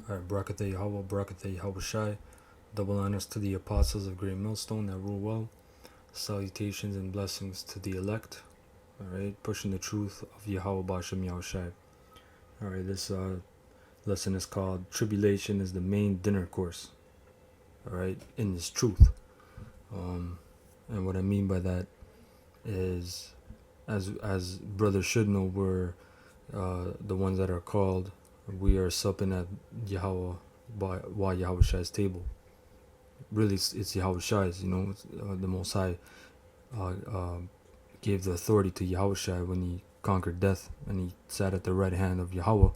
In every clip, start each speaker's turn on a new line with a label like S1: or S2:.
S1: Alright, Barakatah Yahweh, Barakatah Yahweh Shai. Double honors to the apostles of Great Millstone that rule well. Salutations and blessings to the elect. Alright, pushing the truth of Yahweh Bashem Yahweh Shai. Alright, this lesson is called Tribulation is the Main Dinner Course. Alright, in this truth. And what I mean by that is, as brothers should know, we're the ones that are called. We are supping at Yahweh by Yahweh Shai's table. Really, it's Yahweh Shai's. The Most High gave the authority to Yahweh Shai when he conquered death and he sat at the right hand of Yahweh.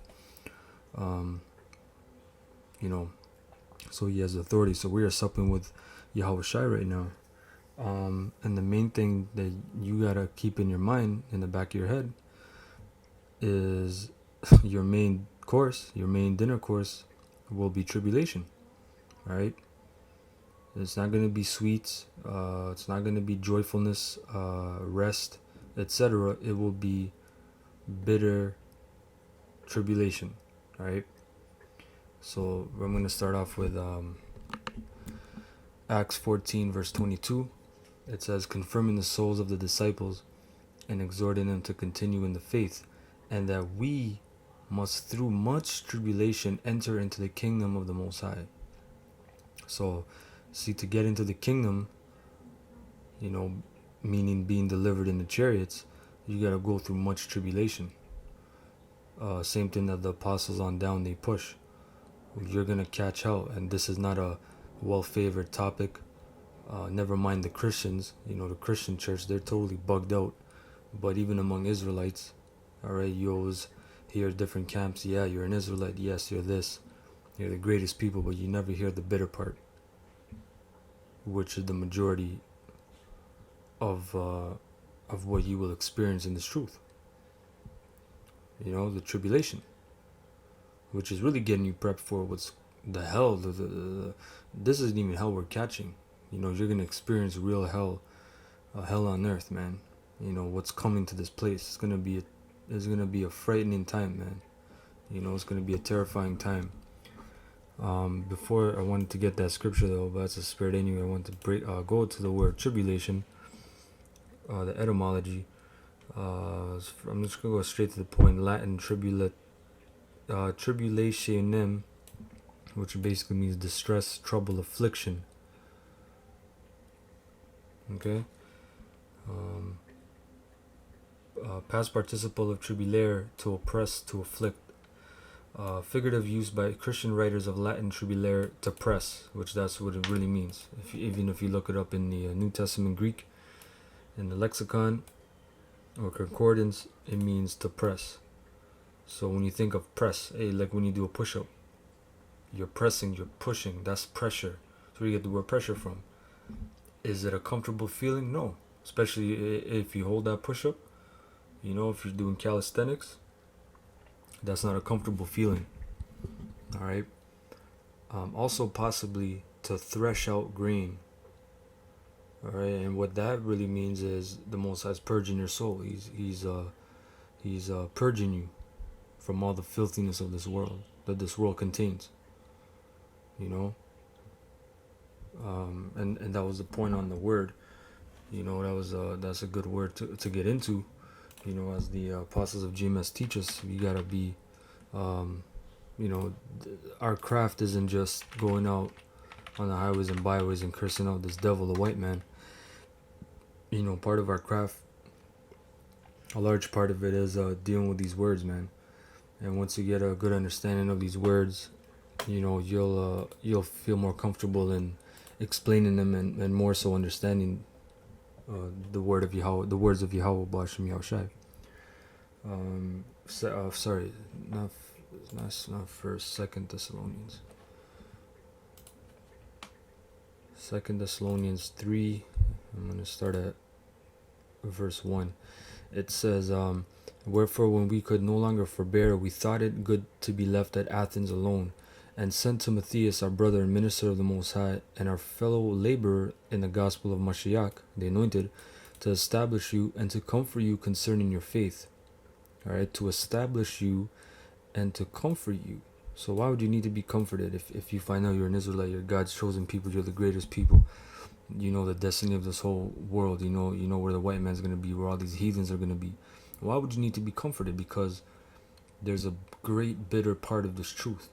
S1: So he has authority. So we are supping with Yahweh Shai right now. And the main thing that you gotta keep in your mind, in the back of your head, is your main course, your main dinner course will be tribulation, right? It's not going to be sweets, it's not going to be joyfulness, rest, etc. It will be bitter tribulation, right? So I'm going to start off with Acts 14 verse 22. It says, confirming the souls of the disciples and exhorting them to continue in the faith, and that we must through much tribulation enter into the kingdom of the Most High. So, see, to get into the kingdom, meaning being delivered in the chariots, you gotta go through much tribulation. Same thing that the apostles on down, they push. You're gonna catch hell, and this is not a well-favored topic. Never mind the Christians, the Christian church, they're totally bugged out. But even among Israelites, alright, you always hear different camps. Yeah, you're an Israelite. Yes, you're this. You're the greatest people, but you never hear the bitter part, which is the majority of what you will experience in this truth. The tribulation, which is really getting you prepped for what's the hell. This isn't even hell we're catching. You're gonna experience real hell, hell on earth, man. What's coming to this place. It's gonna be a frightening time, man. It's gonna be a terrifying time. Before I wanted to get that scripture though, but that's a spirit anyway. I want to go to the word tribulation, the etymology. I'm just gonna go straight to the point. Latin tribulationem, which basically means distress, trouble, affliction. Okay. Past participle of tribulare, to oppress, to afflict. Figurative use by Christian writers of Latin tribulare, to press, which that's what it really means. Even if you look it up in the New Testament Greek, in the lexicon or concordance, it means to press. So when you think of press, like when you do a push-up, you're pressing, you're pushing, that's pressure. So where you get the word pressure from. Is it a comfortable feeling? No. Especially if you hold that push-up, if you're doing calisthenics, that's not a comfortable feeling. Alright. Also possibly to thresh out grain. Alright, and what that really means is the Most High's purging your soul. He's purging you from all the filthiness of this world that this world contains. And that was the point on the word. That's a good word to get into. As the apostles of GMS teach us, you gotta be, our craft isn't just going out on the highways and byways and cursing out this devil, the white man. Part of our craft, a large part of it is dealing with these words, man. And once you get a good understanding of these words, you'll feel more comfortable in explaining them and more so understanding the word of Yahweh, the words of Yahweh Bashem Yahweh Shai. Sorry, not first, 2 Thessalonians. 2 Thessalonians 3, I'm going to start at verse 1. It says, wherefore when we could no longer forbear, we thought it good to be left at Athens alone, and sent Timotheus, our brother and minister of the Most High, and our fellow laborer in the gospel of Mashiach, the Anointed, to establish you and to comfort you concerning your faith. Alright, to establish you and to comfort you. So why would you need to be comforted if you find out you're an Israelite, you're God's chosen people, you're the greatest people, you know the destiny of this whole world, you know where the white man's gonna be, where all these heathens are gonna be. Why would you need to be comforted? Because there's a great bitter part of this truth.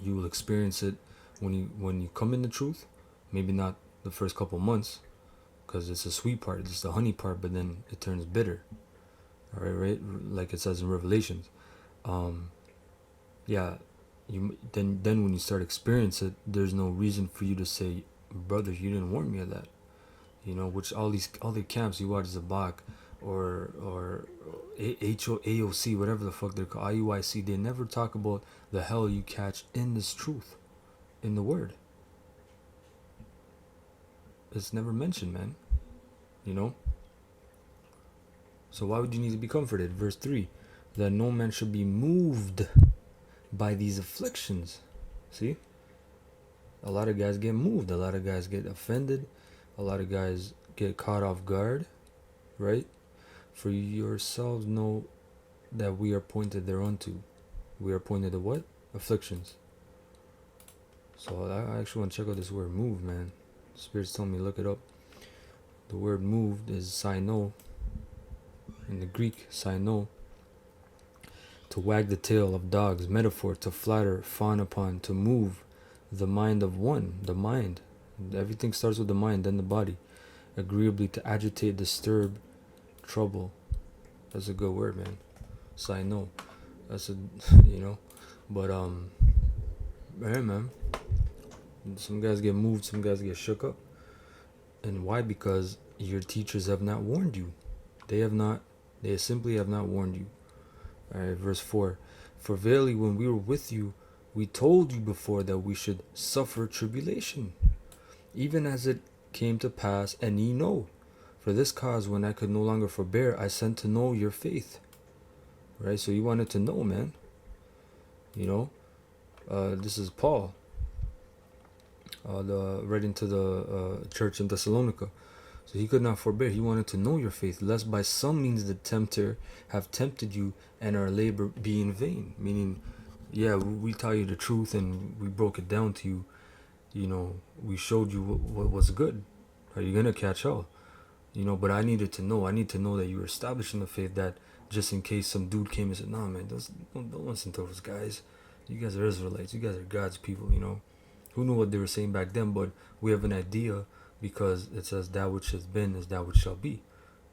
S1: You will experience it when you come in the truth. Maybe not the first couple months, because it's a sweet part, it's the honey part, but then it turns bitter. All right, like it says in Revelations. Yeah, you then when you start experiencing it, there's no reason for you to say, brother, you didn't warn me of that. You know, which all the camps you watch, Zabak or AOC, whatever the fuck they're called, IUIC, they never talk about the hell you catch in this truth, in the word. It's never mentioned, man. You know. So why would you need to be comforted? Verse 3, that no man should be moved by these afflictions. See? A lot of guys get moved. A lot of guys get offended. A lot of guys get caught off guard. Right? For yourselves know that we are pointed thereunto. We are pointed to what? Afflictions. So I actually want to check out this word move, man. Spirit's telling me look it up. The word moved is sino. In the Greek, sino. To wag the tail of dogs, metaphor, to flatter, fawn upon, to move the mind of one, the mind. Everything starts with the mind, then the body. Agreeably to agitate, disturb, trouble. That's a good word, man. Sino. That's a, you know. But, hey, man. Some guys get moved, some guys get shook up. And why? Because your teachers have not warned you. They simply have not warned you. Alright, verse 4. For verily when we were with you, we told you before that we should suffer tribulation, even as it came to pass, and ye know. For this cause, when I could no longer forbear, I sent to know your faith. Right, so you wanted to know, man. You know, this is Paul, writing to the church in Thessalonica. So he could not forbear. He wanted to know your faith, lest by some means the tempter have tempted you, and our labor be in vain. Meaning, yeah, we tell you the truth and we broke it down to you. You know, we showed you what was good. Are you gonna catch hell? You know, but I needed to know. I need to know that you were establishing the faith. That just in case some dude came and said, "Nah, man, don't listen to those guys. You guys are Israelites. You guys are God's people." You know, who knew what they were saying back then? But we have an idea. Because it says that which has been is that which shall be,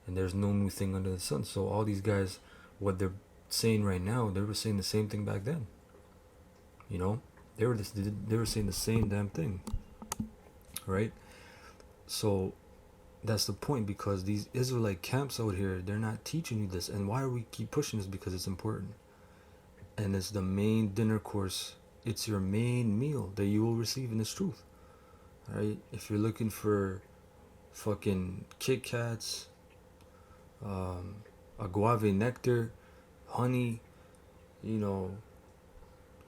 S1: and there's no new thing under the sun. So all these guys, what they're saying right now, they were saying the same thing back then. You know, they were saying the same damn thing, right? So that's the point, because these Israelite camps out here, they're not teaching you this. And why are we keep pushing this? Because it's important, and it's the main dinner course. It's your main meal that you will receive in this truth. Right? If you're looking for fucking Kit Kats, agave nectar, honey, you know,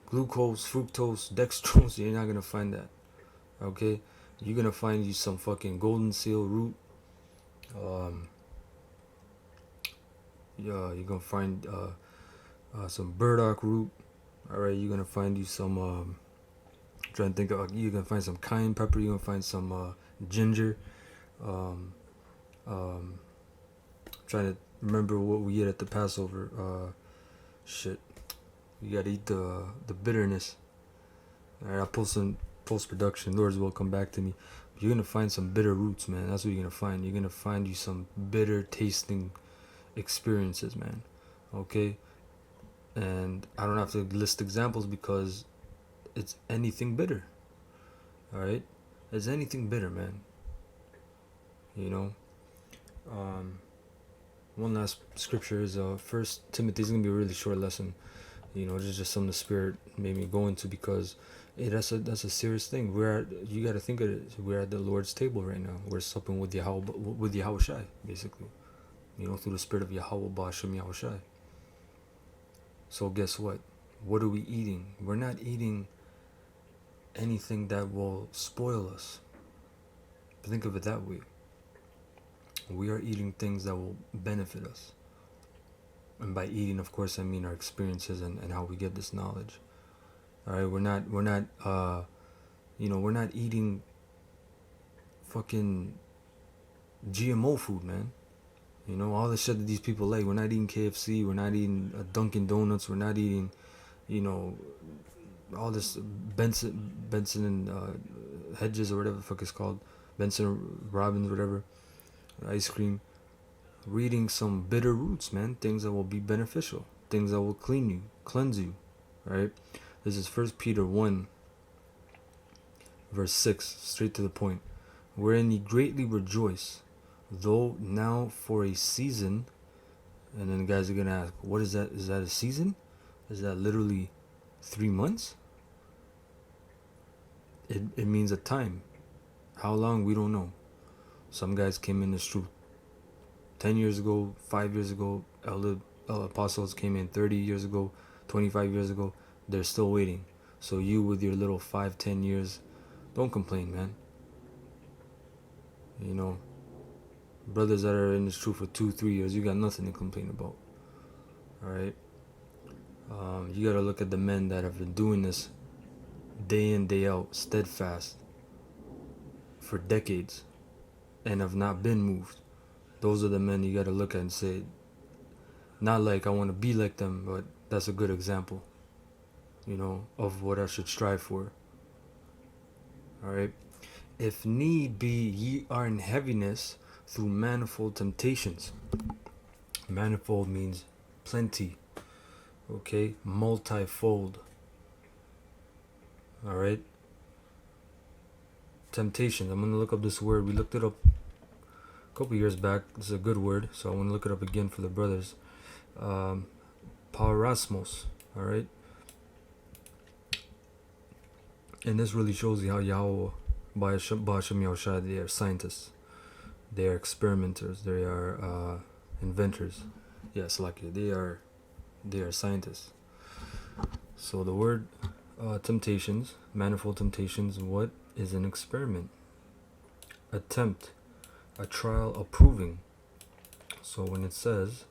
S1: glucose, fructose, dextrose, you're not gonna find that. Okay? You're gonna find you some fucking golden seal root. Yeah, you're gonna find some burdock root. Alright, you're gonna find you some trying to think of, you're gonna find some cayenne pepper, you're gonna find some ginger. Trying to remember what we ate at the Passover. Shit, you gotta eat the bitterness. Alright, I'll post some post production. Lord's will come back to me. But you're gonna find some bitter roots, man. That's what you're gonna find. You're gonna find you some bitter tasting experiences, man. Okay, and I don't have to list examples because it's anything bitter. Alright, it's anything bitter, man. You know, one last scripture is First Timothy. Is gonna be a really short lesson. You know, just something the Spirit made me go into, because that's a serious thing. You got to think of it. We're at the Lord's table right now. We're supping with Yahweh Shai, basically. You know, through the Spirit of Yahweh Ba'Shem Yahweh Shai. So guess what? What are we eating? We're not eating anything that will spoil us. Think of it that way. We are eating things that will benefit us. And by eating, of course, I mean our experiences and how we get this knowledge. All right, we're not we're not eating fucking GMO food, man. All the shit that these people like. We're not eating KFC. We're not eating Dunkin' Donuts. We're not eating, you know, all this Benson and Hedges or whatever the fuck it's called, Benson Robbins, whatever, ice cream. We're eating some bitter roots, man. Things that will be beneficial. Things that will cleanse you, right? This is First Peter 1, verse 6, straight to the point. Wherein ye greatly rejoice, though now for a season. And then guys are gonna ask, what is that? Is that a season? Is that literally 3 months? It means a time. How long, we don't know. Some guys came in this truth 10 years ago, 5 years ago. Elder apostles came in 30 years ago, 25 years ago. They're still waiting. So you with your little 5-10 years, don't complain, man. Brothers that are in this truth for 2-3 years, you got nothing to complain about. Alright? You gotta look at the men that have been doing this day in, day out, steadfast, for decades, and have not been moved. Those are the men you gotta look at and say, not like I want to be like them, but that's a good example, of what I should strive for. Alright? If need be, ye are in heaviness through manifold temptations. Manifold means plenty. Okay? Multifold. Alright? Temptations. I'm going to look up this word. We looked it up a couple years back. This is a good word, so I want to look it up again for the brothers. Parasmos. Alright? And this really shows you how Yahweh, Ba'ashem Yahushua, they are scientists. They are experimenters. They are inventors. Yes, they are scientists. So the word temptations, manifold temptations, what is an experiment? Attempt, a trial, a proving. So when it says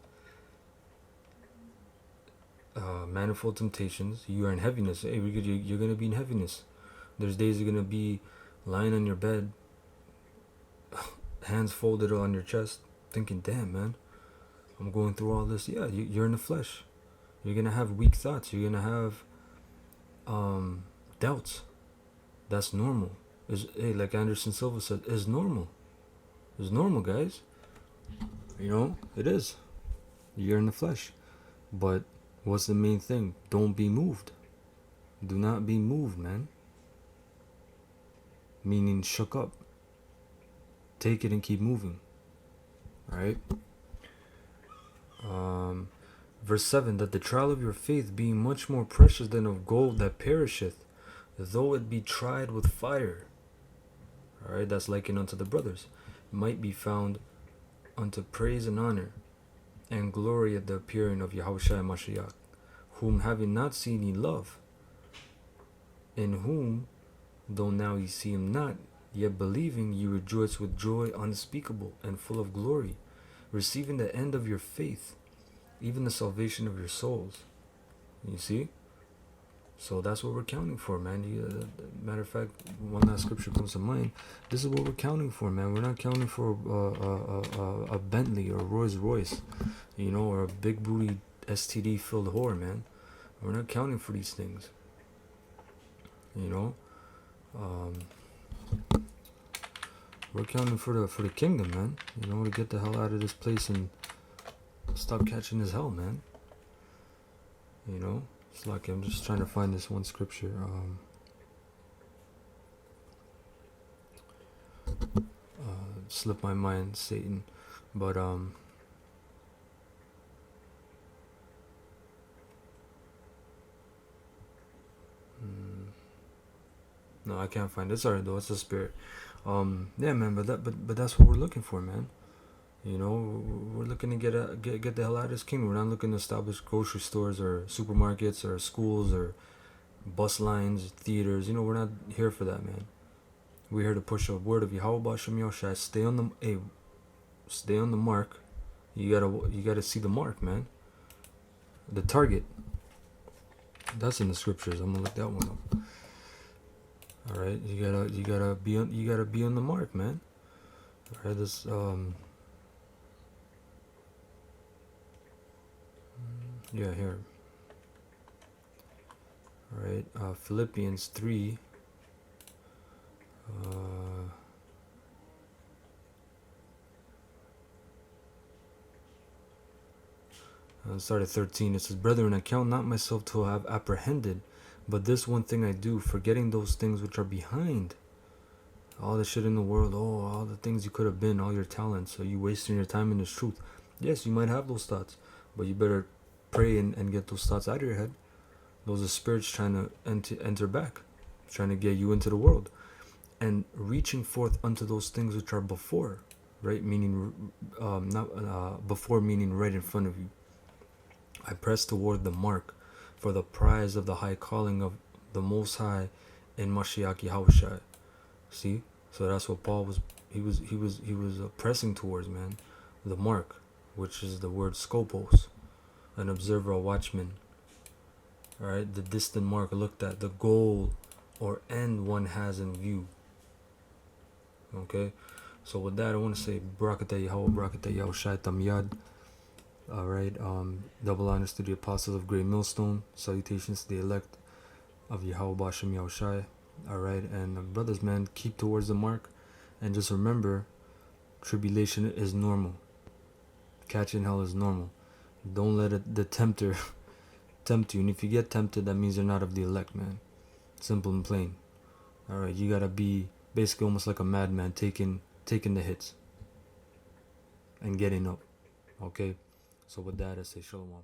S1: manifold temptations, you are in heaviness. Hey, you're going to be in heaviness. There's days you're going to be lying on your bed, hands folded on your chest, thinking, damn, man, I'm going through all this. Yeah, you're in the flesh. You're going to have weak thoughts. You're going to have doubts. That's normal. Like Anderson Silva said, it's normal. It's normal, guys. It is. You're in the flesh. But what's the main thing? Don't be moved. Do not be moved, man. Meaning shook up. Take it and keep moving. Alright? Verse 7, that the trial of your faith, being much more precious than of gold that perisheth, though it be tried with fire. Alright, that's likened unto the brothers. Might be found unto praise and honor and glory at the appearing of Yahushua Mashiach, whom having not seen ye love, in whom, though now ye see him not, yet believing ye rejoice with joy unspeakable and full of glory, receiving the end of your faith, even the salvation of your souls. You see? So that's what we're counting for, man. Matter of fact, one last scripture comes to mind. This is what we're counting for, man. We're not counting for a Bentley or a Rolls Royce, or a big booty STD filled whore, man. We're not counting for these things. We're counting for the kingdom, man. To get the hell out of this place and stop catching this hell, man. It's like I'm just trying to find this one scripture. Slipped my mind, Satan. But no, I can't find it. It's alright though. It's the spirit. Yeah, man. But that's what we're looking for, man. We're looking to get the hell out of this kingdom. We're not looking to establish grocery stores or supermarkets or schools or bus lines, theaters. We're not here for that, man. We're here to push a word of Yahweh B'Shem Yoshai. Stay on the mark. You gotta see the mark, man. The target. That's in the scriptures. I'm gonna look that one up. All right, you gotta be on the mark, man. All right, this yeah, here. All right, Philippians 3. Start at 13. It says, "Brethren, I count not myself to have apprehended, but this one thing I do, forgetting those things which are behind." All the shit in the world, all the things you could have been, all your talents. So you wasting your time in this truth. Yes, you might have those thoughts, but you better pray and get those thoughts out of your head. Those are spirits trying to enter back, trying to get you into the world, and reaching forth unto those things which are before, right? Meaning, not before, meaning right in front of you. I press toward the mark, for the prize of the high calling of the Most High in Mashiach Yahushua. See, so that's what Paul was. He was pressing towards, man, the mark, which is the word scopos, an observer, a watchman. All right, the distant mark looked at, the goal or end one has in view. Okay, so with that, I want to say Barakatah Yahweh, Barakatah Yahushai Tamyad. All right, double honors to the apostles of Great Millstone. Salutations to the elect of Yahweh Bashem Yahushai. All right, and brothers, man, keep towards the mark, and just remember, tribulation is normal. Catching hell is normal. Don't let the tempter tempt you, and if you get tempted, that means you're not of the elect, man. Simple and plain. All right, you gotta be basically almost like a madman, taking the hits and getting up. Okay, so with that, I say shalom.